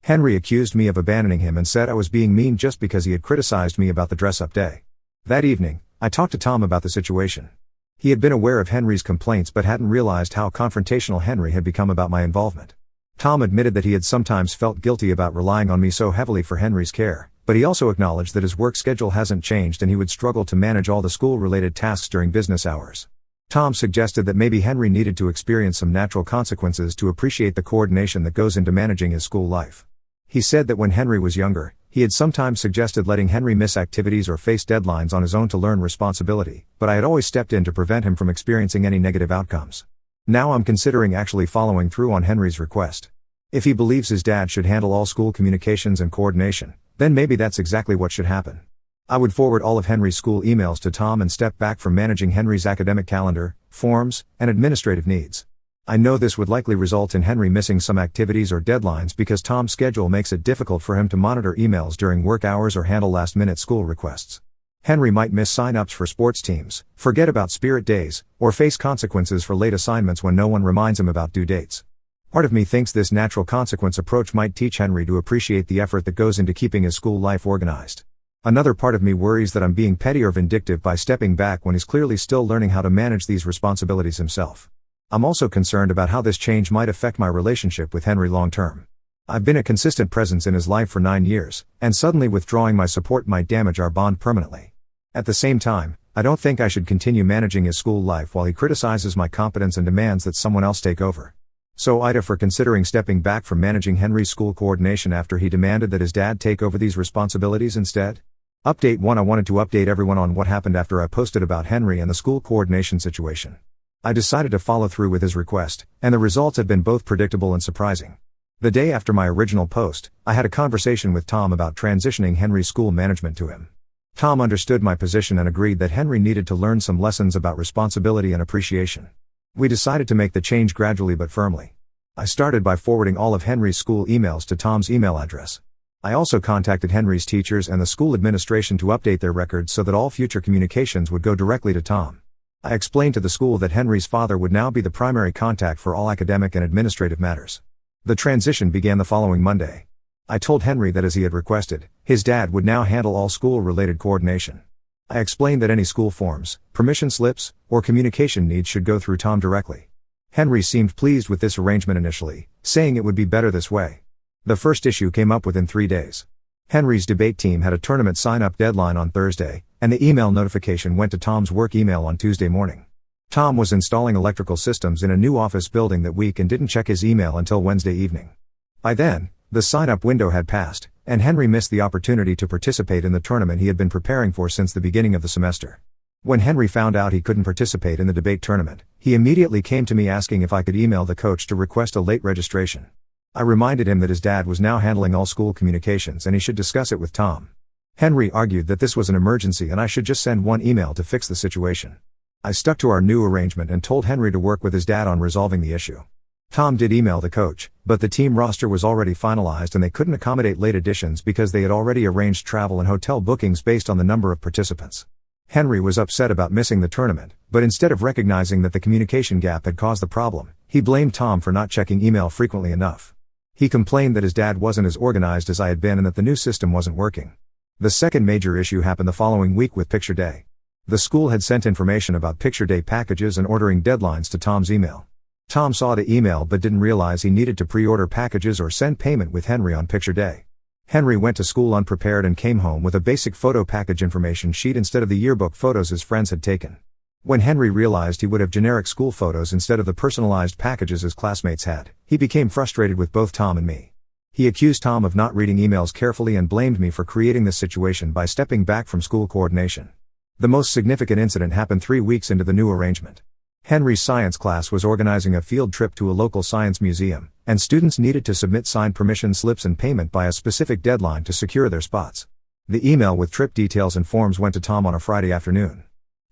S1: Henry accused me of abandoning him and said I was being mean just because he had criticized me about the dress-up day. That evening, I talked to Tom about the situation. He had been aware of Henry's complaints but hadn't realized how confrontational Henry had become about my involvement. Tom admitted that he had sometimes felt guilty about relying on me so heavily for Henry's care, but he also acknowledged that his work schedule hasn't changed and he would struggle to manage all the school-related tasks during business hours. Tom suggested that maybe Henry needed to experience some natural consequences to appreciate the coordination that goes into managing his school life. He said that when Henry was younger, he had sometimes suggested letting Henry miss activities or face deadlines on his own to learn responsibility, but I had always stepped in to prevent him from experiencing any negative outcomes. Now I'm considering actually following through on Henry's request. If he believes his dad should handle all school communications and coordination, then maybe that's exactly what should happen. I would forward all of Henry's school emails to Tom and step back from managing Henry's academic calendar, forms, and administrative needs. I know this would likely result in Henry missing some activities or deadlines because Tom's schedule makes it difficult for him to monitor emails during work hours or handle last-minute school requests. Henry might miss sign-ups for sports teams, forget about spirit days, or face consequences for late assignments when no one reminds him about due dates. Part of me thinks this natural consequence approach might teach Henry to appreciate the effort that goes into keeping his school life organized. Another part of me worries that I'm being petty or vindictive by stepping back when he's clearly still learning how to manage these responsibilities himself. I'm also concerned about how this change might affect my relationship with Henry long-term. I've been a consistent presence in his life for 9 years, and suddenly withdrawing my support might damage our bond permanently. At the same time, I don't think I should continue managing his school life while he criticizes my competence and demands that someone else take over. So AITA for considering stepping back from managing Henry's school coordination after he demanded that his dad take over these responsibilities instead? Update 1. I wanted to update everyone on what happened after I posted about Henry and the school coordination situation. I decided to follow through with his request, and the results have been both predictable and surprising. The day after my original post, I had a conversation with Tom about transitioning Henry's school management to him. Tom understood my position and agreed that Henry needed to learn some lessons about responsibility and appreciation. We decided to make the change gradually but firmly. I started by forwarding all of Henry's school emails to Tom's email address. I also contacted Henry's teachers and the school administration to update their records so that all future communications would go directly to Tom. I explained to the school that Henry's father would now be the primary contact for all academic and administrative matters. The transition began the following Monday. I told Henry that as he had requested, his dad would now handle all school-related coordination. I explained that any school forms, permission slips, or communication needs should go through Tom directly. Henry seemed pleased with this arrangement initially, saying it would be better this way. The first issue came up within 3 days. Henry's debate team had a tournament sign-up deadline on Thursday, and the email notification went to Tom's work email on Tuesday morning. Tom was installing electrical systems in a new office building that week and didn't check his email until Wednesday evening. By then, the sign-up window had passed, and Henry missed the opportunity to participate in the tournament he had been preparing for since the beginning of the semester. When Henry found out he couldn't participate in the debate tournament, he immediately came to me asking if I could email the coach to request a late registration. I reminded him that his dad was now handling all school communications and he should discuss it with Tom. Henry argued that this was an emergency and I should just send one email to fix the situation. I stuck to our new arrangement and told Henry to work with his dad on resolving the issue. Tom did email the coach, but the team roster was already finalized and they couldn't accommodate late additions because they had already arranged travel and hotel bookings based on the number of participants. Henry was upset about missing the tournament, but instead of recognizing that the communication gap had caused the problem, he blamed Tom for not checking email frequently enough. He complained that his dad wasn't as organized as I had been and that the new system wasn't working. The second major issue happened the following week with Picture Day. The school had sent information about Picture Day packages and ordering deadlines to Tom's email. Tom saw the email but didn't realize he needed to pre-order packages or send payment with Henry on Picture Day. Henry went to school unprepared and came home with a basic photo package information sheet instead of the yearbook photos his friends had taken. When Henry realized he would have generic school photos instead of the personalized packages his classmates had, he became frustrated with both Tom and me. He accused Tom of not reading emails carefully and blamed me for creating this situation by stepping back from school coordination. The most significant incident happened 3 weeks into the new arrangement. Henry's science class was organizing a field trip to a local science museum, and students needed to submit signed permission slips and payment by a specific deadline to secure their spots. The email with trip details and forms went to Tom on a Friday afternoon.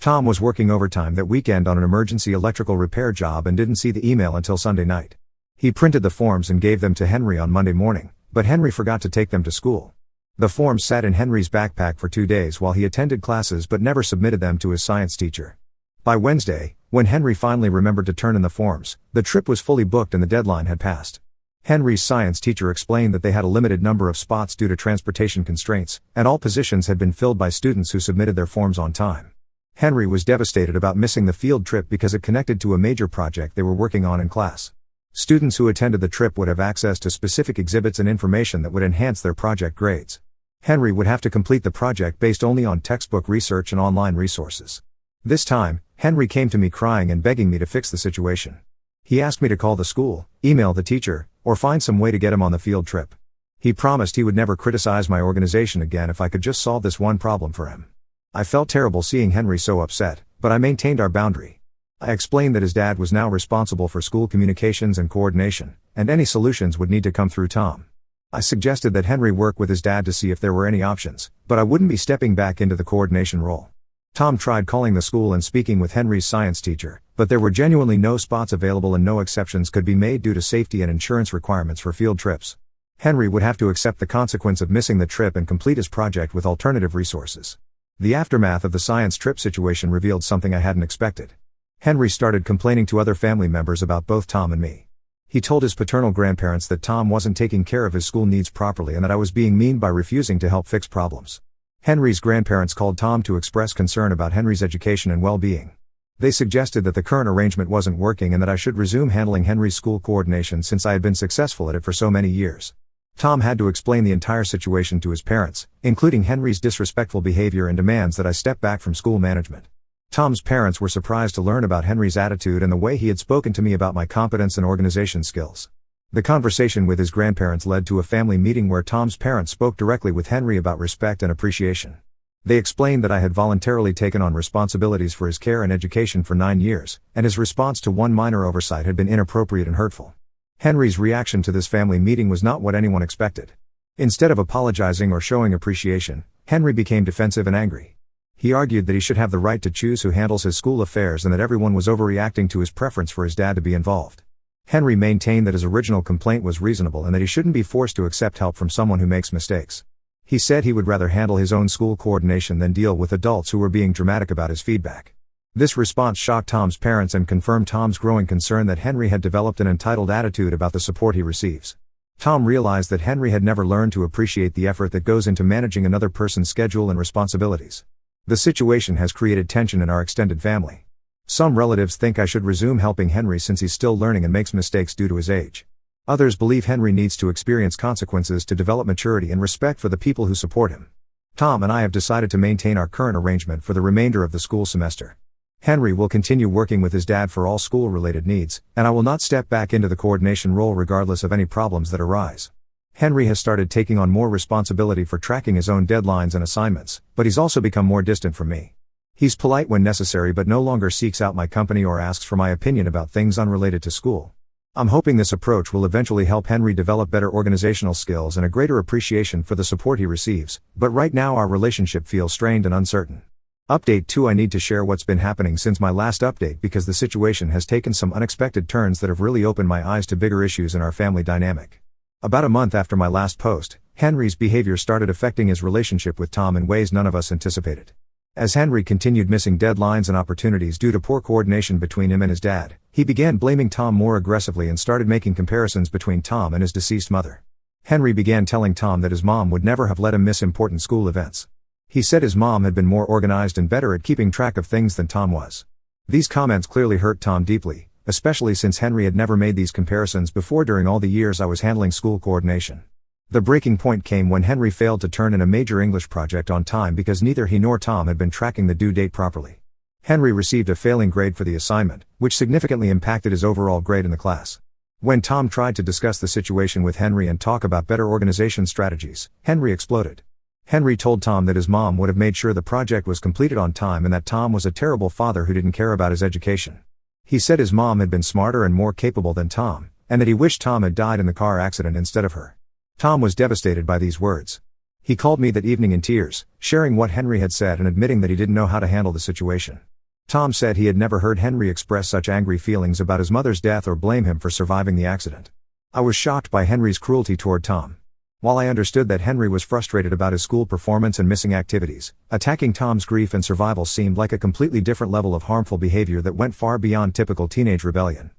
S1: Tom was working overtime that weekend on an emergency electrical repair job and didn't see the email until Sunday night. He printed the forms and gave them to Henry on Monday morning, but Henry forgot to take them to school. The forms sat in Henry's backpack for 2 days while he attended classes but never submitted them to his science teacher. By Wednesday, when Henry finally remembered to turn in the forms, the trip was fully booked and the deadline had passed. Henry's science teacher explained that they had a limited number of spots due to transportation constraints, and all positions had been filled by students who submitted their forms on time. Henry was devastated about missing the field trip because it connected to a major project they were working on in class. Students who attended the trip would have access to specific exhibits and information that would enhance their project grades. Henry would have to complete the project based only on textbook research and online resources. This time, Henry came to me crying and begging me to fix the situation. He asked me to call the school, email the teacher, or find some way to get him on the field trip. He promised he would never criticize my organization again if I could just solve this one problem for him. I felt terrible seeing Henry so upset, but I maintained our boundary. I explained that his dad was now responsible for school communications and coordination, and any solutions would need to come through Tom. I suggested that Henry work with his dad to see if there were any options, but I wouldn't be stepping back into the coordination role. Tom tried calling the school and speaking with Henry's science teacher, but there were genuinely no spots available and no exceptions could be made due to safety and insurance requirements for field trips. Henry would have to accept the consequence of missing the trip and complete his project with alternative resources. The aftermath of the science trip situation revealed something I hadn't expected. Henry started complaining to other family members about both Tom and me. He told his paternal grandparents that Tom wasn't taking care of his school needs properly and that I was being mean by refusing to help fix problems. Henry's grandparents called Tom to express concern about Henry's education and well-being. They suggested that the current arrangement wasn't working and that I should resume handling Henry's school coordination since I had been successful at it for so many years. Tom had to explain the entire situation to his parents, including Henry's disrespectful behavior and demands that I step back from school management. Tom's parents were surprised to learn about Henry's attitude and the way he had spoken to me about my competence and organization skills. The conversation with his grandparents led to a family meeting where Tom's parents spoke directly with Henry about respect and appreciation. They explained that I had voluntarily taken on responsibilities for his care and education for 9 years, and his response to one minor oversight had been inappropriate and hurtful. Henry's reaction to this family meeting was not what anyone expected. Instead of apologizing or showing appreciation, Henry became defensive and angry. He argued that he should have the right to choose who handles his school affairs and that everyone was overreacting to his preference for his dad to be involved. Henry maintained that his original complaint was reasonable and that he shouldn't be forced to accept help from someone who makes mistakes. He said he would rather handle his own school coordination than deal with adults who were being dramatic about his feedback. This response shocked Tom's parents and confirmed Tom's growing concern that Henry had developed an entitled attitude about the support he receives. Tom realized that Henry had never learned to appreciate the effort that goes into managing another person's schedule and responsibilities. The situation has created tension in our extended family. Some relatives think I should resume helping Henry since he's still learning and makes mistakes due to his age. Others believe Henry needs to experience consequences to develop maturity and respect for the people who support him. Tom and I have decided to maintain our current arrangement for the remainder of the school semester. Henry will continue working with his dad for all school-related needs, and I will not step back into the coordination role regardless of any problems that arise. Henry has started taking on more responsibility for tracking his own deadlines and assignments, but he's also become more distant from me. He's polite when necessary but no longer seeks out my company or asks for my opinion about things unrelated to school. I'm hoping this approach will eventually help Henry develop better organizational skills and a greater appreciation for the support he receives, but right now our relationship feels strained and uncertain. Update 2: I need to share what's been happening since my last update because the situation has taken some unexpected turns that have really opened my eyes to bigger issues in our family dynamic. About a month after my last post, Henry's behavior started affecting his relationship with Tom in ways none of us anticipated. As Henry continued missing deadlines and opportunities due to poor coordination between him and his dad, he began blaming Tom more aggressively and started making comparisons between Tom and his deceased mother. Henry began telling Tom that his mom would never have let him miss important school events. He said his mom had been more organized and better at keeping track of things than Tom was. These comments clearly hurt Tom deeply, especially since Henry had never made these comparisons before during all the years I was handling school coordination. The breaking point came when Henry failed to turn in a major English project on time because neither he nor Tom had been tracking the due date properly. Henry received a failing grade for the assignment, which significantly impacted his overall grade in the class. When Tom tried to discuss the situation with Henry and talk about better organization strategies, Henry exploded. Henry told Tom that his mom would have made sure the project was completed on time and that Tom was a terrible father who didn't care about his education. He said his mom had been smarter and more capable than Tom, and that he wished Tom had died in the car accident instead of her. Tom was devastated by these words. He called me that evening in tears, sharing what Henry had said and admitting that he didn't know how to handle the situation. Tom said he had never heard Henry express such angry feelings about his mother's death or blame him for surviving the accident. I was shocked by Henry's cruelty toward Tom. While I understood that Henry was frustrated about his school performance and missing activities, attacking Tom's grief and survival seemed like a completely different level of harmful behavior that went far beyond typical teenage rebellion.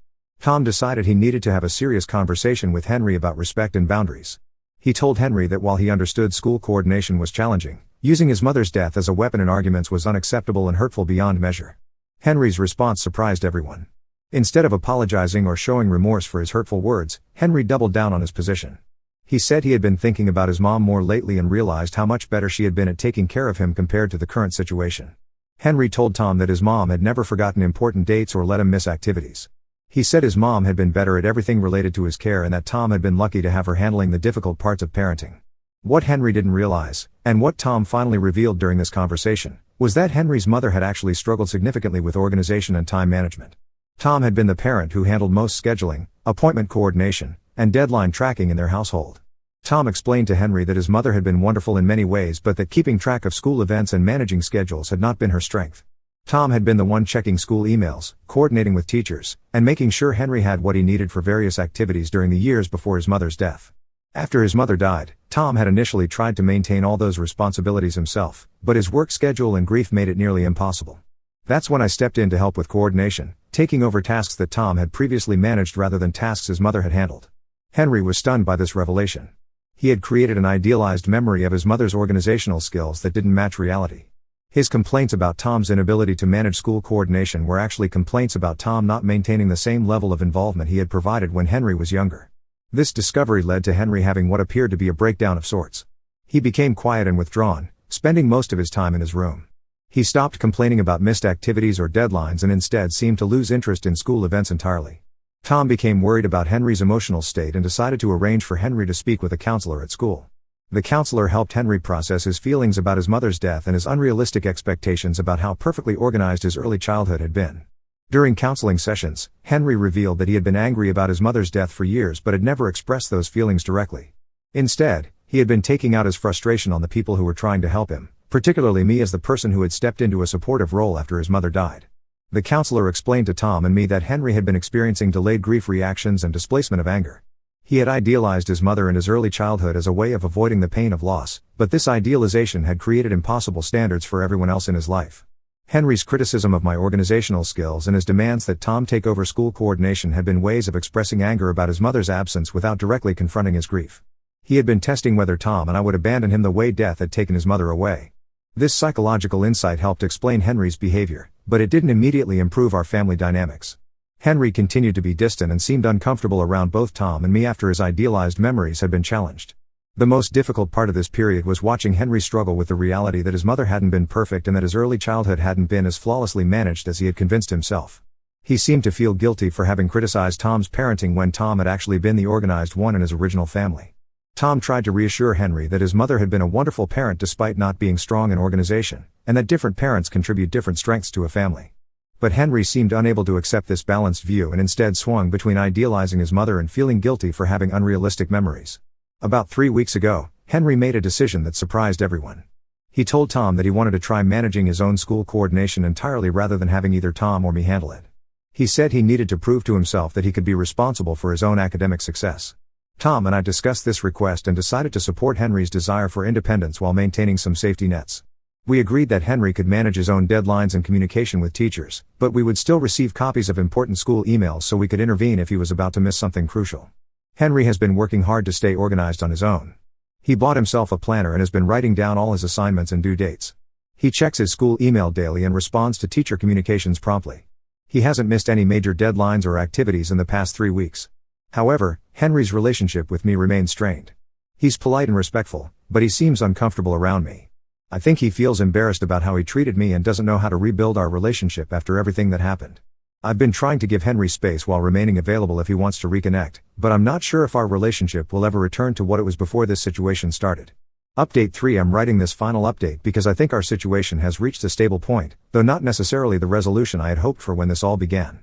S1: Tom decided he needed to have a serious conversation with Henry about respect and boundaries. He told Henry that while he understood school coordination was challenging, using his mother's death as a weapon in arguments was unacceptable and hurtful beyond measure. Henry's response surprised everyone. Instead of apologizing or showing remorse for his hurtful words, Henry doubled down on his position. He said he had been thinking about his mom more lately and realized how much better she had been at taking care of him compared to the current situation. Henry told Tom that his mom had never forgotten important dates or let him miss activities. He said his mom had been better at everything related to his care and that Tom had been lucky to have her handling the difficult parts of parenting. What Henry didn't realize, and what Tom finally revealed during this conversation, was that Henry's mother had actually struggled significantly with organization and time management. Tom had been the parent who handled most scheduling, appointment coordination, and deadline tracking in their household. Tom explained to Henry that his mother had been wonderful in many ways but that keeping track of school events and managing schedules had not been her strength. Tom had been the one checking school emails, coordinating with teachers, and making sure Henry had what he needed for various activities during the years before his mother's death. After his mother died, Tom had initially tried to maintain all those responsibilities himself, but his work schedule and grief made it nearly impossible. That's when I stepped in to help with coordination, taking over tasks that Tom had previously managed rather than tasks his mother had handled. Henry was stunned by this revelation. He had created an idealized memory of his mother's organizational skills that didn't match reality. His complaints about Tom's inability to manage school coordination were actually complaints about Tom not maintaining the same level of involvement he had provided when Henry was younger. This discovery led to Henry having what appeared to be a breakdown of sorts. He became quiet and withdrawn, spending most of his time in his room. He stopped complaining about missed activities or deadlines and instead seemed to lose interest in school events entirely. Tom became worried about Henry's emotional state and decided to arrange for Henry to speak with a counselor at school. The counselor helped Henry process his feelings about his mother's death and his unrealistic expectations about how perfectly organized his early childhood had been. During counseling sessions, Henry revealed that he had been angry about his mother's death for years but had never expressed those feelings directly. Instead, he had been taking out his frustration on the people who were trying to help him, particularly me as the person who had stepped into a supportive role after his mother died. The counselor explained to Tom and me that Henry had been experiencing delayed grief reactions and displacement of anger. He had idealized his mother in his early childhood as a way of avoiding the pain of loss, but this idealization had created impossible standards for everyone else in his life. Henry's criticism of my organizational skills and his demands that Tom take over school coordination had been ways of expressing anger about his mother's absence without directly confronting his grief. He had been testing whether Tom and I would abandon him the way death had taken his mother away. This psychological insight helped explain Henry's behavior, but it didn't immediately improve our family dynamics. Henry continued to be distant and seemed uncomfortable around both Tom and me after his idealized memories had been challenged. The most difficult part of this period was watching Henry struggle with the reality that his mother hadn't been perfect and that his early childhood hadn't been as flawlessly managed as he had convinced himself. He seemed to feel guilty for having criticized Tom's parenting when Tom had actually been the organized one in his original family. Tom tried to reassure Henry that his mother had been a wonderful parent despite not being strong in organization, and that different parents contribute different strengths to a family. But Henry seemed unable to accept this balanced view and instead swung between idealizing his mother and feeling guilty for having unrealistic memories. About 3 weeks ago, Henry made a decision that surprised everyone. He told Tom that he wanted to try managing his own school coordination entirely rather than having either Tom or me handle it. He said he needed to prove to himself that he could be responsible for his own academic success. Tom and I discussed this request and decided to support Henry's desire for independence while maintaining some safety nets. We agreed that Henry could manage his own deadlines and communication with teachers, but we would still receive copies of important school emails so we could intervene if he was about to miss something crucial. Henry has been working hard to stay organized on his own. He bought himself a planner and has been writing down all his assignments and due dates. He checks his school email daily and responds to teacher communications promptly. He hasn't missed any major deadlines or activities in the past 3 weeks. However, Henry's relationship with me remains strained. He's polite and respectful, but he seems uncomfortable around me. I think he feels embarrassed about how he treated me and doesn't know how to rebuild our relationship after everything that happened. I've been trying to give Henry space while remaining available if he wants to reconnect, but I'm not sure if our relationship will ever return to what it was before this situation started. Update 3. I'm writing this final update because I think our situation has reached a stable point, though not necessarily the resolution I had hoped for when this all began.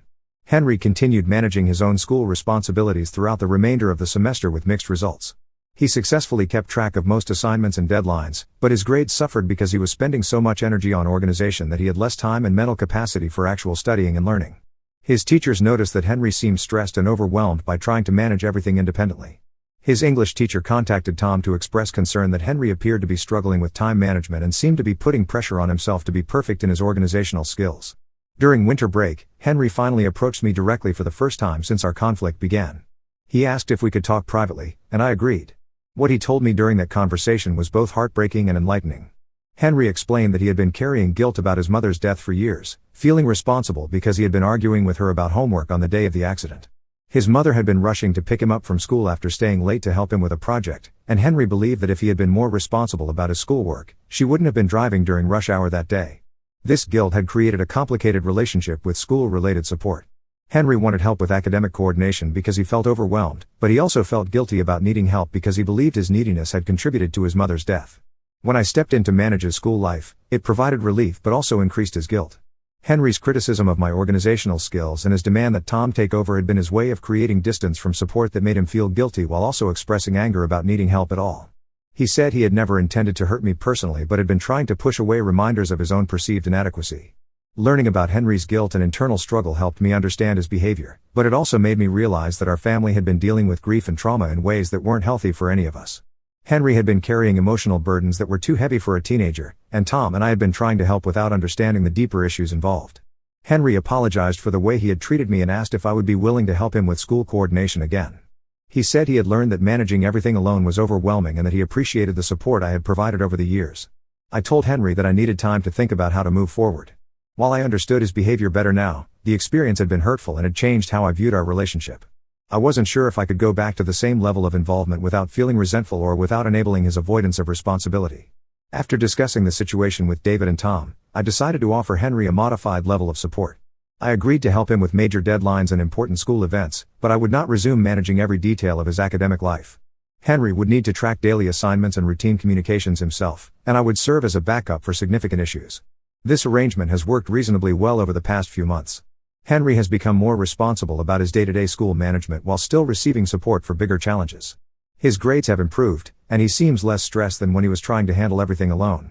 S1: Henry continued managing his own school responsibilities throughout the remainder of the semester with mixed results. He successfully kept track of most assignments and deadlines, but his grades suffered because he was spending so much energy on organization that he had less time and mental capacity for actual studying and learning. His teachers noticed that Henry seemed stressed and overwhelmed by trying to manage everything independently. His English teacher contacted Tom to express concern that Henry appeared to be struggling with time management and seemed to be putting pressure on himself to be perfect in his organizational skills. During winter break, Henry finally approached me directly for the first time since our conflict began. He asked if we could talk privately, and I agreed. What he told me during that conversation was both heartbreaking and enlightening. Henry explained that he had been carrying guilt about his mother's death for years, feeling responsible because he had been arguing with her about homework on the day of the accident. His mother had been rushing to pick him up from school after staying late to help him with a project, and Henry believed that if he had been more responsible about his schoolwork, she wouldn't have been driving during rush hour that day. This guilt had created a complicated relationship with school-related support. Henry wanted help with academic coordination because he felt overwhelmed, but he also felt guilty about needing help because he believed his neediness had contributed to his mother's death. When I stepped in to manage his school life, it provided relief but also increased his guilt. Henry's criticism of my organizational skills and his demand that Tom take over had been his way of creating distance from support that made him feel guilty while also expressing anger about needing help at all. He said he had never intended to hurt me personally but had been trying to push away reminders of his own perceived inadequacy. Learning about Henry's guilt and internal struggle helped me understand his behavior, but it also made me realize that our family had been dealing with grief and trauma in ways that weren't healthy for any of us. Henry had been carrying emotional burdens that were too heavy for a teenager, and Tom and I had been trying to help without understanding the deeper issues involved. Henry apologized for the way he had treated me and asked if I would be willing to help him with school coordination again. He said he had learned that managing everything alone was overwhelming and that he appreciated the support I had provided over the years. I told Henry that I needed time to think about how to move forward. While I understood his behavior better now, the experience had been hurtful and had changed how I viewed our relationship. I wasn't sure if I could go back to the same level of involvement without feeling resentful or without enabling his avoidance of responsibility. After discussing the situation with David and Tom, I decided to offer Henry a modified level of support. I agreed to help him with major deadlines and important school events, but I would not resume managing every detail of his academic life. Henry would need to track daily assignments and routine communications himself, and I would serve as a backup for significant issues. This arrangement has worked reasonably well over the past few months. Henry has become more responsible about his day-to-day school management while still receiving support for bigger challenges. His grades have improved, and he seems less stressed than when he was trying to handle everything alone.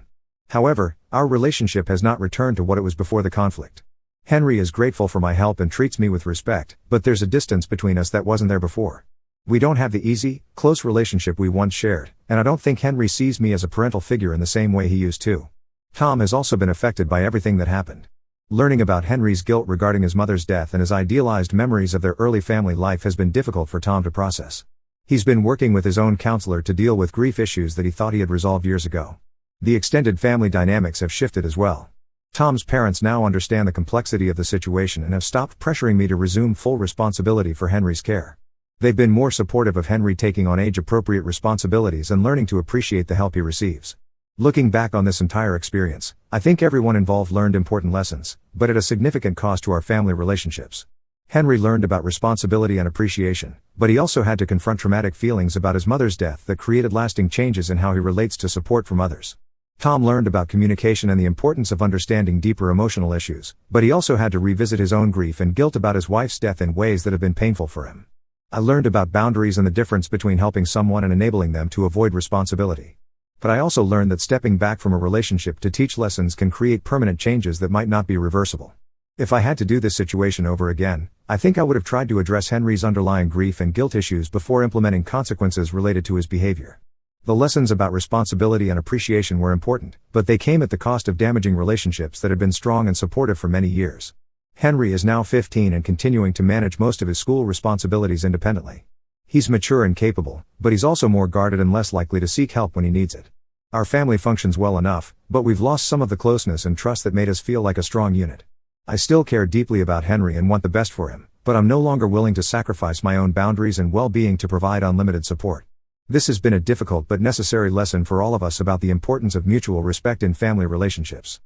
S1: However, our relationship has not returned to what it was before the conflict. Henry is grateful for my help and treats me with respect, but there's a distance between us that wasn't there before. We don't have the easy, close relationship we once shared, and I don't think Henry sees me as a parental figure in the same way he used to. Tom has also been affected by everything that happened. Learning about Henry's guilt regarding his mother's death and his idealized memories of their early family life has been difficult for Tom to process. He's been working with his own counselor to deal with grief issues that he thought he had resolved years ago. The extended family dynamics have shifted as well. Tom's parents now understand the complexity of the situation and have stopped pressuring me to resume full responsibility for Henry's care. They've been more supportive of Henry taking on age-appropriate responsibilities and learning to appreciate the help he receives. Looking back on this entire experience, I think everyone involved learned important lessons, but at a significant cost to our family relationships. Henry learned about responsibility and appreciation, but he also had to confront traumatic feelings about his mother's death that created lasting changes in how he relates to support from others. Tom learned about communication and the importance of understanding deeper emotional issues, but he also had to revisit his own grief and guilt about his wife's death in ways that have been painful for him. I learned about boundaries and the difference between helping someone and enabling them to avoid responsibility. But I also learned that stepping back from a relationship to teach lessons can create permanent changes that might not be reversible. If I had to do this situation over again, I think I would have tried to address Henry's underlying grief and guilt issues before implementing consequences related to his behavior. The lessons about responsibility and appreciation were important, but they came at the cost of damaging relationships that had been strong and supportive for many years. Henry is now 15 and continuing to manage most of his school responsibilities independently. He's mature and capable, but he's also more guarded and less likely to seek help when he needs it. Our family functions well enough, but we've lost some of the closeness and trust that made us feel like a strong unit. I still care deeply about Henry and want the best for him, but I'm no longer willing to sacrifice my own boundaries and well-being to provide unlimited support. This has been a difficult but necessary lesson for all of us about the importance of mutual respect in family relationships.